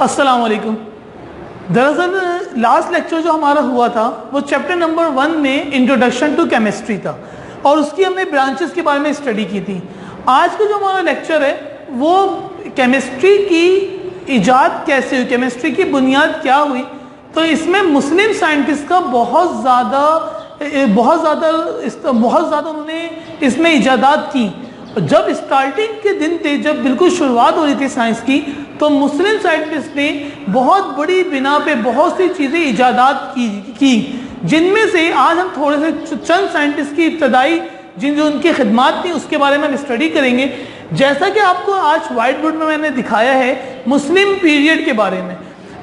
अस्सलाम वालेकुम। दरअसल लास्ट लेक्चर जो हमारा हुआ था वो चैप्टर नंबर 1 में इंट्रोडक्शन टू केमिस्ट्री था और उसकी हमने ब्रांचेस के बारे में स्टडी की थी। आज का जो हमारा लेक्चर है वो केमिस्ट्री की इजाद कैसे हुई, केमिस्ट्री की बुनियाद क्या हुई। तो इसमें मुस्लिम साइंटिस्ट का बहुत ज़्यादा उन्होंने इसमें इजादात की। जब स्टार्टिंग के दिन थे, जब बिल्कुल शुरुआत हो रही थी साइंस की, तो मुस्लिम साइंटिस्ट ने बहुत बड़ी बिना पे बहुत सी चीज़ें इजादात की जिनमें से आज हम थोड़े से चंद साइंटिस्ट की इब्तदाई जो उनकी खिदमात थी उसके बारे में हम स्टडी करेंगे। जैसा कि आपको आज वाइट बोर्ड में मैंने दिखाया है मुस्लिम पीरियड के बारे में।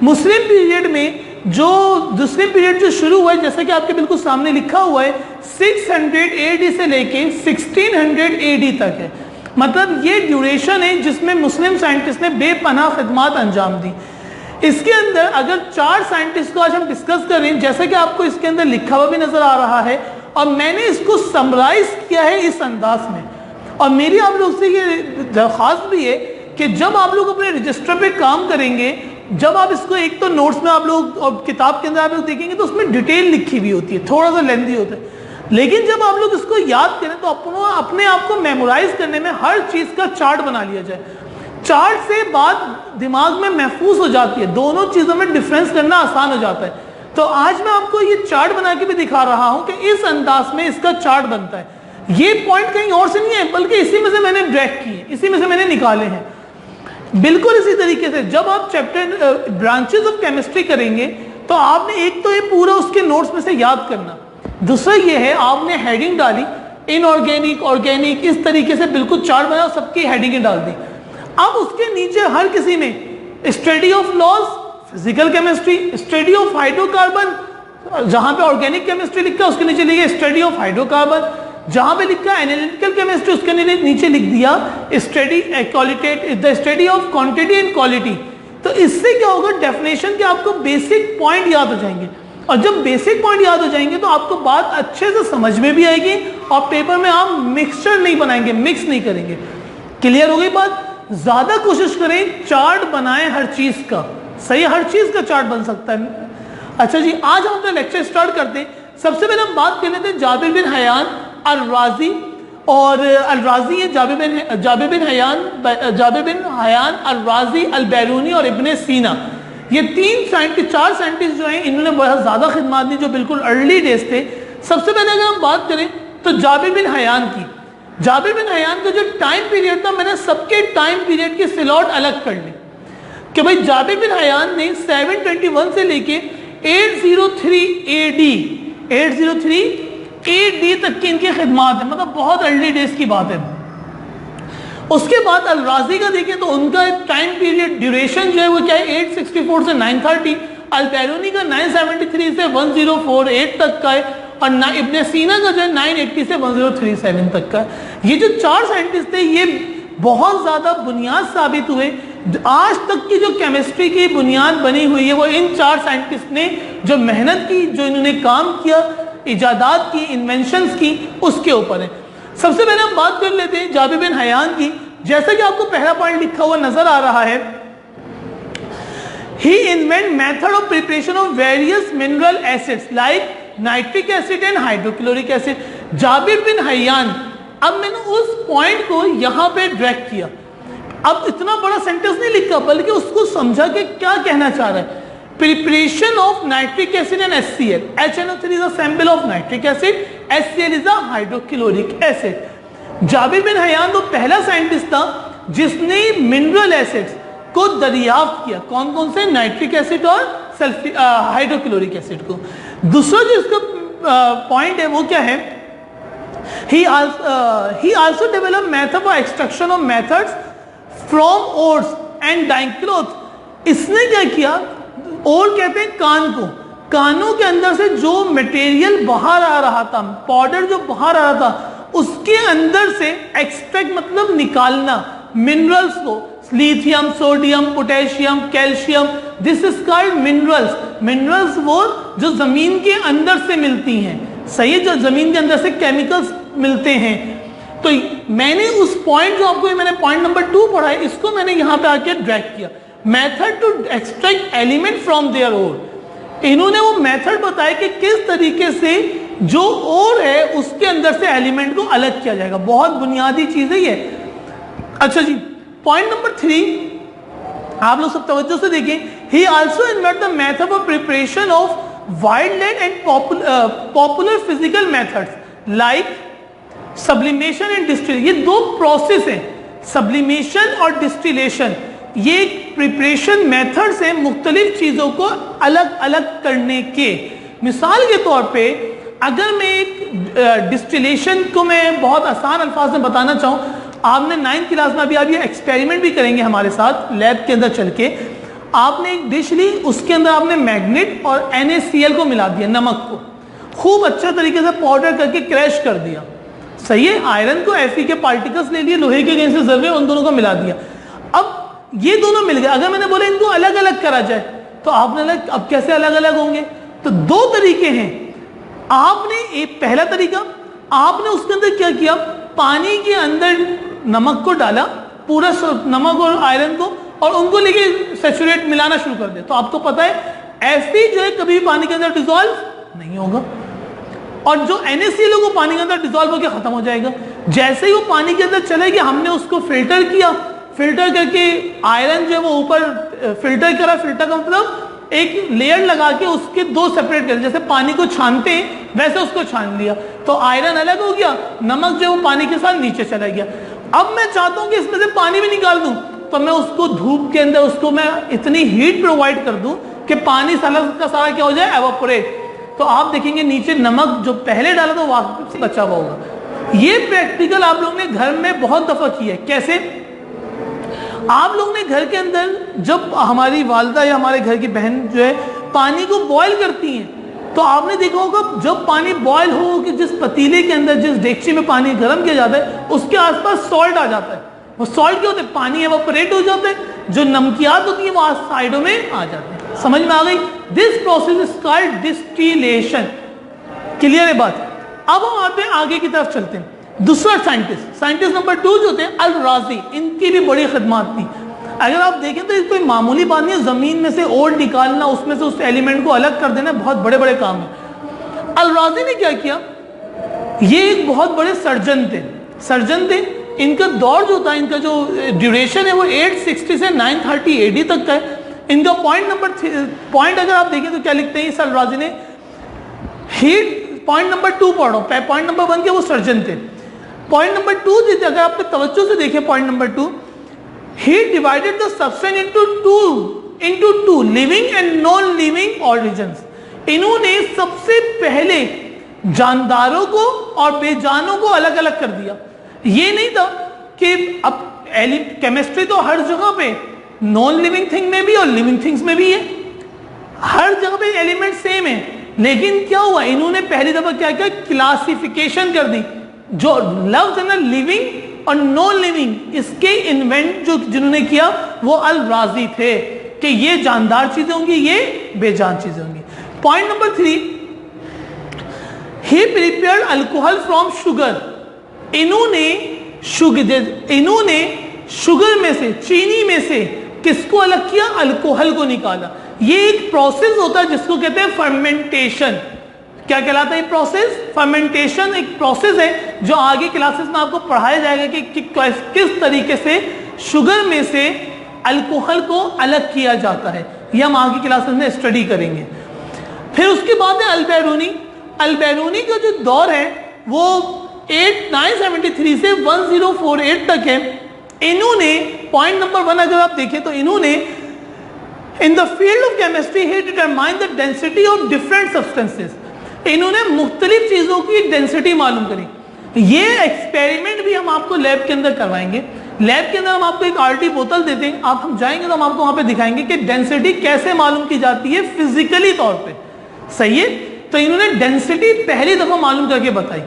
मुस्लिम पीरियड में मुस्लिम पीरियड जो शुरू हुआ है, जैसा कि आपके बिल्कुल सामने लिखा हुआ है, 600 AD से लेके 1600 AD तक है। मतलब ये ड्यूरेशन है जिसमें मुस्लिम साइंटिस्ट ने बेपनाह खिदमात अंजाम दी। इसके अंदर अगर 4 साइंटिस्ट को आज हम डिस्कस करें, जैसा कि आपको इसके अंदर लिखा हुआ भी नजर आ रहा है और मैंने इसको समराइज किया है इस अंदाज में। और मेरी आप लोग से ये दरख्वास्त भी है कि जब आप लोग अपने रजिस्टर पे काम करेंगे, जब आप इसको एक तो नोट्स में आप लोग और किताब के अंदर आप लोग देखेंगे तो उसमें डिटेल लिखी हुई होती है, थोड़ा सा लेंथी होता है, लेकिन जब आप लोग इसको याद करें तो अपने आप को मेमोराइज करने में हर चीज़ का चार्ट बना लिया जाए। चार्ट से बात दिमाग में महफूज हो जाती है, दोनों चीज़ों में डिफरेंस करना आसान हो जाता है। तो आज मैं आपको ये चार्ट बना के भी दिखा रहा हूं कि इस अंदाज में इसका चार्ट बनता है। ये पॉइंट कहीं और से नहीं है, बल्कि इसी में से मैंने ड्रैग किए, इसी में से मैंने निकाले हैं। बिल्कुल इसी तरीके से जब आप चैप्टर ब्रांचेस ऑफ केमिस्ट्री करेंगे तो आपने एक तो ये पूरा उसके नोट्स में से याद करना, दूसरा ये है आपने हेडिंग डाली इनऑर्गेनिक, ऑर्गेनिक, इस तरीके से बिल्कुल चार्ट बनाया और सबकी हेडिंगें डाल दी। अब उसके नीचे हर किसी में study of laws, physical chemistry, study of hydrocarbon, जहां पे ऑर्गेनिक केमिस्ट्री लिखा उसके नीचे लिखा स्टडी ऑफ हाइड्रोकार्बन, जहां पे लिखा एनालिटिकल केमिस्ट्री उसके नीचे लिख दिया study the study of quantity and quality. तो इससे क्या होगा, डेफिनेशन के आपको बेसिक पॉइंट याद हो जाएंगे और जब बेसिक पॉइंट याद हो जाएंगे तो आपको बात अच्छे से समझ में भी आएगी और पेपर में आप मिक्सचर नहीं बनाएंगे, मिक्स नहीं करेंगे। क्लियर हो गई बात? ज्यादा कोशिश करें चार्ट बनाएं हर चीज का, सही हर चीज का चार्ट बन सकता है। अच्छा जी, आज हम अपना लेक्चर स्टार्ट करते हैं। सबसे पहले हम बात कर लेते हैं जाबिर बिन हयान अल-राजी, और अल-राजी है जाबिर बिन हयान अल-राजी, अल-बैरूनी और इब्ने सीना। ये 4 साइंटिस्ट जो हैं इन्होंने बहुत ज्यादा खिदमत दी जो बिल्कुल अर्ली डेज थे। सबसे पहले अगर हम बात करें तो जाबिर बिन हयान की, जाबिर बिन हयान का जो टाइम पीरियड था, मैंने सबके टाइम पीरियड की स्लॉट अलग कर ली कि भाई जाबिर बिन हयान ने 721 से लेके 803 AD तक की इनकी खिदमत है, मतलब बहुत अर्ली डेज की बात है। उसके बाद अल-राजी का देखें तो उनका टाइम पीरियड ड्यूरेशन जो है वो क्या है 864 से 930, अल-बैरूनी का 973 से 1048 तक का है और इब्ने सीना का जो है 980 से 1037 तक का है। ये जो 4 साइंटिस्ट थे ये बहुत ज्यादा बुनियाद साबित हुए। आज तक की जो केमिस्ट्री की बुनियाद बनी हुई है वो इन 4 साइंटिस्ट ने जो मेहनत की, जो इन्होंने काम किया, इजादात की, इन्वेंशंस की, उसके ऊपर है। सबसे पहले हम बात कर लेते हैं जाबिर बिन हयान की। जैसा कि आपको पहला पॉइंट लिखा हुआ नजर आ रहा है, he invent method of preparation of various mineral acids like nitric acid and hydrochloric acid. Jabir bin Hayyan, अब मैंने उस पॉइंट को यहां पे ड्रैग किया। अब इतना बड़ा सेंटेंस नहीं लिखा बल्कि उसको समझा कि क्या कहना चाह रहा है। Preparation of nitric acid and HCl. HNO3 is a sample of nitric acid. HCl is a hydrochloric acid. Jabir bin Hayyan तो पहला साइंटिस्ट था जिसने मिनरल एसिड्स को दरियाफ्त किया। कौन कौन से? नाइट्रिक एसिड और हाइड्रोक्लोरिक एसिड को। दूसरा जो इसका पॉइंट है वो क्या है, he also developed method for extraction of methods from ores and dyeing cloth. इसने क्या किया, और कहते हैं कान को, कानों के अंदर से जो मटेरियल बाहर आ रहा था, पाउडर जो बाहर आ रहा था, उसके अंदर से एक्सट्रैक्ट मतलब निकालना मिनरल्स को, lithium, sodium, potassium, calcium, this is called minerals. Minerals वो जो जमीन के अंदर से मिलती हैं, सही है, जो जमीन के अंदर से केमिकल्स मिलते हैं। तो मैंने उस पॉइंट जो आपको मैंने पॉइंट नंबर 2 पढ़ा है, इसको मैंने यहां पे आके ड्रैग किया। Method to extract element from their ore. इन्होंने वो मेथड बताया कि किस तरीके से जो ओर है उसके अंदर से एलिमेंट को अलग किया जाएगा। बहुत बुनियादी चीज है ये। अच्छा जी, पॉइंट नंबर 3 आप लोग सब तवज्जो से देखें। ही also invent the method for preparation of wild and popular physical methods like sublimation and distillation. ये दो प्रोसेस हैं, सब्लिमेशन और डिस्टिलेशन। ये एक प्रिपरेशन मेथड्स हैं मुख्तलिफ चीजों को अलग अलग करने के। मिसाल के तौर पे अगर मैं एक डिस्टिलेशन को मैं बहुत आसान अल्फाज में बताना चाहूँ, आपने 9th क्लास में अभी आप ये एक्सपेरिमेंट भी करेंगे हमारे साथ लैब के अंदर चल के। आपने एक डिश ली, उसके अंदर आपने मैग्नेट और NaCl को मिला दिया, नमक को खूब अच्छा तरीके से पाउडर करके क्रैश कर दिया। सही है, आयरन को Fe के पार्टिकल्स ले लिए, लोहे के अगेंस्ट से जर्रे, उन दोनों को मिला दिया। अब ये दोनों मिल गए। अगर मैंने बोला इनको अलग अलग करा जाए तो आपने लगा अब कैसे अलग अलग होंगे? तो दो तरीके हैं। आपने एक पहला तरीका, आपने उसके अंदर क्या किया, पानी के अंदर नमक को डाला, पूरा नमक और आयरन को, और उनको लेके सैचुरेट मिलाना शुरू कर दिया। तो आपको पता है Fe जो है कभी भी पानी के अंदर डिसॉल्व नहीं होगा, और जो NaCl को पानी के अंदर डिसॉल्व होकर खत्म हो जाएगा। जैसे ही वो पानी के अंदर चलेगी, हमने उसको फिल्टर किया, फिल्टर करके आयरन जो है वो ऊपर फिल्टर करा। फिल्टर का मतलब एक लेयर लगा के उसके दो सेपरेट कर, जैसे पानी को छानते हैं वैसे उसको छान लिया, तो आयरन अलग हो गया, नमक जो है वो पानी के साथ नीचे चला गया। अब मैं चाहता हूं कि इसमें से पानी भी निकाल दूं, तो मैं उसको धूप के अंदर उसको मैं इतनी हीट प्रोवाइड कर दूं कि पानी सारा का सारा क्या हो जाए, एवापोरेट। तो आप देखेंगे नीचे नमक जो पहले डाला तो वापस बचा हुआ होगा। ये प्रैक्टिकल आप लोगों ने घर में बहुत दफा किया है। कैसे? आप लोग ने घर के अंदर जब हमारी वालदा या हमारे घर की बहन जो है पानी को बॉयल करती हैं, तो आपने देखा होगा जब पानी बॉयल हो कि जिस पतीले के अंदर, जिस डेगची में पानी गर्म किया जाता है, उसके आसपास सॉल्ट आ जाता है। वो सॉल्ट क्या होता है? पानी एवापोरेट हो जाता है, जो नमकियात होती है वो साइडों में आ जाती है। समझ में आ गई? This process is called distillation. Clear है बात? अब हम आते हैं आगे की तरफ चलते हैं। दूसरा साइंटिस्ट नंबर 2 जो थे अल राजी, इनकी भी बड़ी खिदमत थी। अगर आप देखें तो कोई मामूली बात नहीं है, जमीन में से ओर निकालना, उसमें से उस एलिमेंट को अलग कर देना बहुत बड़े बड़े काम है। अल राजी ने क्या किया, ये एक बहुत बड़े सर्जन थे। इनका दौर जो था, इनका जो ड्यूरेशन है वो 860 से 930 AD तक का है। इनका पॉइंट अगर आप देखें तो क्या लिखते हैं इस अल राजी ने, हीट। पॉइंट नंबर 2 पढ़ो, पॉइंट नंबर 1 के वो सर्जन थे। पॉइंट नंबर 2 अगर आपने तवज्जो से देखें, point number 2, he divided the substance into two living and non living organisms। इन्होंने सबसे पहले जानदारों को और बेजानों को अलग अलग कर दिया। ये नहीं था कि अब केमिस्ट्री तो हर जगह पे नॉन लिविंग थिंग में भी और लिविंग थिंग्स में भी है, हर जगह पे एलिमेंट सेम है। लेकिन क्या हुआ, इन्होंने पहली दफा क्या किया, क्लासिफिकेशन कर दी। जो लफ्ज है ना लिविंग और नॉन लिविंग, इसके इन्वेंट जो जिन्होंने किया वो अल राजी थे कि ये जानदार चीजें होंगी, ये बेजान चीजें होंगी। Point number 3, he prepared alcohol from sugar. इन्होंने शुगर में से, चीनी में से किसको अलग किया, अल्कोहल को निकाला। ये एक प्रोसेस होता है जिसको कहते हैं फर्मेंटेशन। क्या कहलाता है ये प्रोसेस? फर्मेंटेशन एक प्रोसेस है जो आगे क्लासेस में आपको पढ़ाया जाएगा कि किस तरीके से शुगर में से अल्कोहल को अलग किया जाता है। ये हम आगे क्लासेस में स्टडी करेंगे। फिर उसके बाद है अल-बैरूनी। अल-बैरूनी का जो दौर है वो 973 से 1048 तक है। इन्होंने पॉइंट नंबर 1 अगर आप देखें तो इन्होंने in the field of chemistry he determine the density of different substances. इन्होंने मुख्तलिफ चीजों की डेंसिटी मालूम करी। ये एक्सपेरिमेंट भी हम आपको लैब के अंदर करवाएंगे। लैब के अंदर हम आपको एक RT बोतल देते हैं, आप हम जाएंगे तो हम आपको वहां पे दिखाएंगे कि डेंसिटी कैसे मालूम की जाती है फिजिकली तौर पे। सही है? तो इन्होंने डेंसिटी पहली दफा मालूम करके बताई।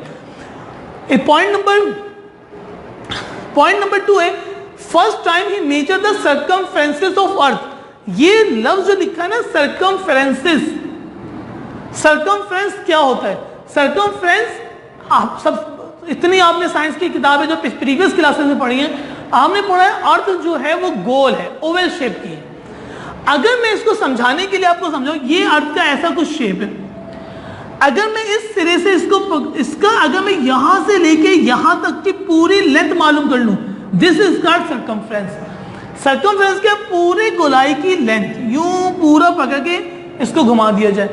पॉइंट नंबर 2 है first time he measure the circumferences of earth. ये लफ्ज जो लिखा है ना सर्कमफ्रेंसेस, सर्कमफ्रेंस क्या होता है? सर्कमफ्रेंस आप सब इतनी आपने साइंस की किताबें जो प्रीवियस क्लासेस में पढ़ी हैं, आपने पढ़ा है अर्थ जो है वो गोल है, ओवल शेप की है। अगर मैं इसको समझाने के लिए आपको समझाऊं, ये अर्थ का ऐसा कुछ शेप है, अगर मैं इस सिरे से इसका अगर मैं यहां से लेके यहां तक की पूरी लेंथ मालूम कर लूं, this is called circumference. Circumference के पूरे गोलाई की लेंथ यूं पूरा पकड़ के इसको घुमा दिया जाए,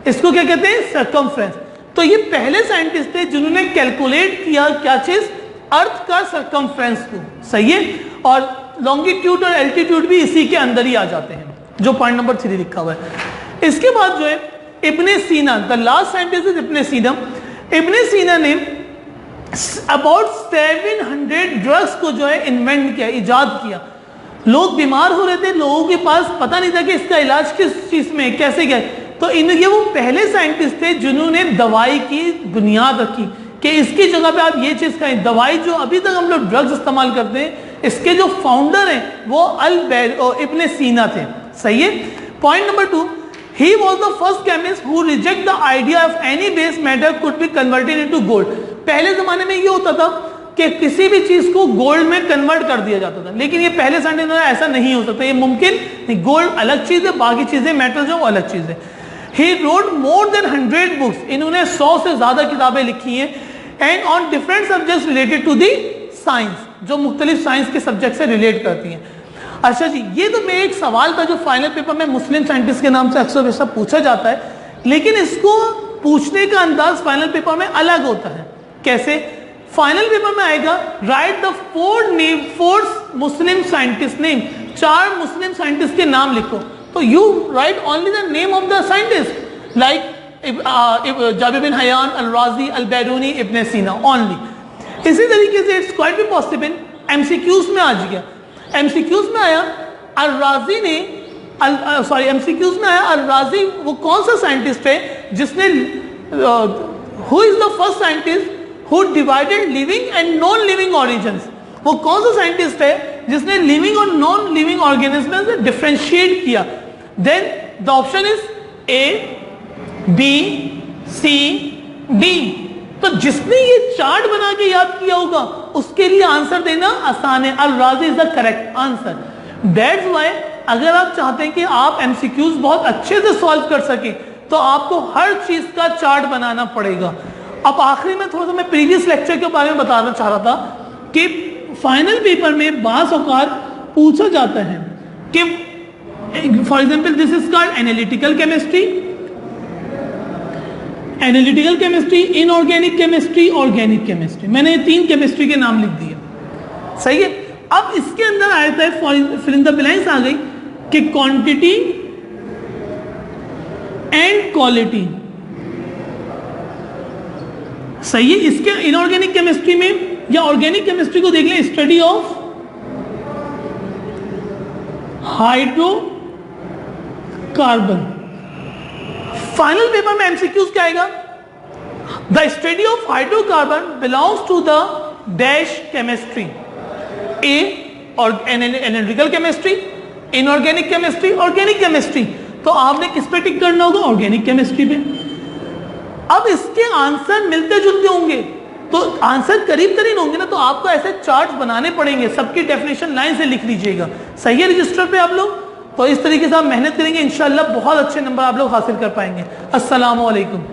इसको क्या कहते हैं? सर्कमफ्रेंस। तो ये पहले साइंटिस्ट थे जिन्होंने कैलकुलेट किया क्या चीज? अर्थ का सर्कमफ्रेंस को, सही है। और लॉन्गिट्यूड और एल्टीट्यूड भी इसी के अंदर ही आ जाते हैं, जो पॉइंट नंबर 3 लिखा हुआ है। इसके बाद जो है इब्ने सीना, द लास्ट साइंटिस्ट इज इब्ने सीना। इब्ने सीना ने अबाउट 700 ड्रग्स को जो है इन्वेंट किया, इजाद किया। लोग बीमार हो रहे थे, लोगों के पास पता नहीं था कि इसका इलाज किस चीज में कैसे क्या, तो ये वो पहले साइंटिस्ट थे जिन्होंने दवाई की बुनियाद रखी कि इसकी जगह पे आप ये चीज खाएं। दवाई जो अभी तक हम लोग ड्रग्स इस्तेमाल करते हैं, इसके जो फाउंडर हैं वो इब्ने सीना थे, सही है। Point number 2, he was the first chemist who reject the idea of any base matter could be converted into gold। पहले जमाने में ये होता था कि किसी भी चीज को गोल्ड में कन्वर्ट कर दिया जाता था, लेकिन ये पहले साइंटिस्ट ने ऐसा नहीं हो सकता, ये मुमकिन नहीं। गोल्ड अलग चीज है, बाकी चीजें मेटल जो अलग चीज है। He wrote more than 100 books, इन्होंने 100 से ज्यादा किताबें लिखी हैं, and on different subjects related to the science, जो मुख्तलिफ साइंस के सब्जेक्ट से रिलेट करती हैं। अच्छा जी, ये तो मेरा एक सवाल था जो फाइनल पेपर में मुस्लिम साइंटिस्ट के नाम से अक्सर वैसा पूछा जाता है, लेकिन इसको पूछने का अंदाज फाइनल पेपर में अलग होता है। कैसे? फाइनल पेपर में आएगा, write the 4 Muslim scientist name, 4 Muslim scientist के नाम लिखो। तो you write only the name of the scientist, like Jabir bin Hayyan, al Razi, al Biruni, Ibn Sina only. इसी तरीके से it's quite be possible MCQs में आ गया। एमसीक्यूज में आया अल राजी ने एमसीक्यूज में आया अल राजी वो कौन सा साइंटिस्ट है जिसने who is the first scientist who divided living and non living origins. वो कौन सा साइंटिस्ट है जिसने लिविंग और नॉन लिविंग ऑर्गेनिज्म से डिफरेंशिएट किया? Then the option is A, B, C, D. तो जिसने ये चार्ट बना के याद किया होगा उसके लिए आंसर देना आसान है। अल राजी is the correct answer. That's why अगर आप चाहते हैं कि आप एमसीक्यूज बहुत अच्छे से सॉल्व कर सके तो आपको हर चीज का चार्ट बनाना पड़ेगा। अब आखिरी में थोड़ा सा मैं प्रीवियस लेक्चर के बारे में बताना चाह रहा था कि फाइनल पेपर में बाज़ औक़ात पूछा जाता है कि for example this is called analytical chemistry, inorganic chemistry, organic chemistry. मैंने ये 3 केमिस्ट्री के नाम लिख दिए, सही है। अब इसके अंदर आता है फिल इन द ब्लैंक्स आ गई कि क्वांटिटी एंड क्वालिटी, सही है। इसके इनऑर्गेनिक केमिस्ट्री में या ऑर्गेनिक केमिस्ट्री को देख लें, study of hydrocarbon. Final paper में एमसीक्यूज क्या आएगा? The study of hydrocarbon belongs to the dash chemistry, A और analytical chemistry, inorganic chemistry, organic chemistry. तो आपने किस पे टिक करना होगा? ऑर्गेनिक केमिस्ट्री पे। अब इसके आंसर मिलते जुलते होंगे तो आंसर करीब करीब होंगे ना, तो आपको ऐसे चार्ट्स बनाने पड़ेंगे, सबकी डेफिनेशन लाइन से लिख लीजिएगा, सही है रजिस्टर पे आप लोग। तो इस तरीके से आप मेहनत करेंगे, इंशाल्लाह बहुत अच्छे नंबर आप लोग हासिल कर पाएंगे। अस्सलामु अलैकुम।